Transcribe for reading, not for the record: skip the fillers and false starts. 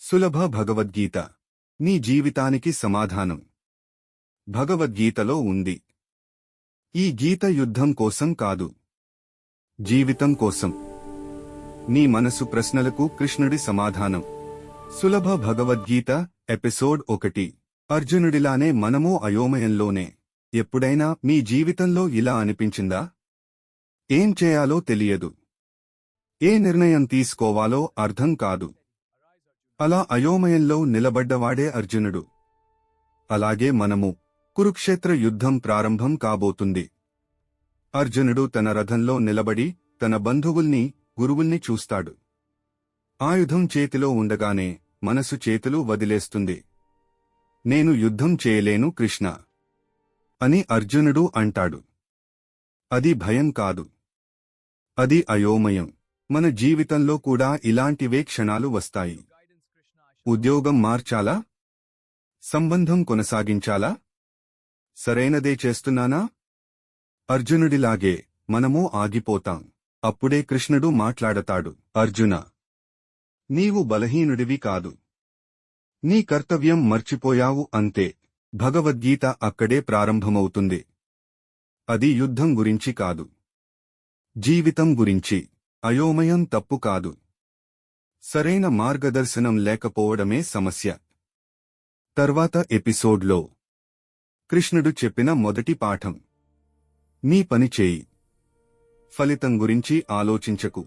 సులభ భగవద్గీత నీ జీవితానికి సమాధానం భగవద్గీతలో ఉంది. ఈ గీత యుద్ధం కోసం కాదు, జీవితం కోసం. నీ మనసు ప్రశ్నలకు కృష్ణుడి సమాధానం. సులభ భగవద్గీత ఎపిసోడ్ 1. అర్జునుడిలానే మనమూ అయోమయంలోనే. ఎప్పుడైనా మీ జీవితంలో ఇలా అనిపించిందా? ఏం చేయాలో తెలియదు, ఏ నిర్ణయం తీసుకోవాలో అర్థం కాదు. అలా అయోమయంలో నిలబడ్డవాడే అర్జునుడు. అలాగే మనము. కురుక్షేత్ర యుద్ధం ప్రారంభం కాబోతుంది. అర్జునుడు తన రథంలో నిలబడి తన బంధువుల్ని, గురువుల్ని చూస్తాడు. ఆయుధం చేతిలో ఉండగానే మనసు చేతులు వదిలేస్తుంది. నేను యుద్ధం చేయలేను కృష్ణ అని అర్జునుడు అంటాడు. అది భయం కాదు, అది అయోమయం. మన జీవితంలో కూడా ఇలాంటివే క్షణాలు వస్తాయి. ఉద్యోగం మార్చాలా? సంబంధం కొనసాగించాలా? సరైనదే చేస్తున్నానా? అర్జునుడిలాగే మనమూ ఆగిపోతాం. అప్పుడే కృష్ణుడు మాట్లాడతాడు. అర్జున, నీవు బలహీనుడివి కాదు, నీ కర్తవ్యం మర్చిపోయావు అంతే. భగవద్గీత అక్కడే ప్రారంభమవుతుంది. అది యుద్ధం గురించి కాదు, జీవితం గురించి. అయోమయం తప్పు కాదు, సరైన మార్గదర్శనం లేకపోవడమే సమస్య. తర్వాత ఎపిసోడ్లో కృష్ణుడు చెప్పిన మొదటి పాఠం. నీ పని చేయి, ఫలితం గురించి ఆలోచించకు.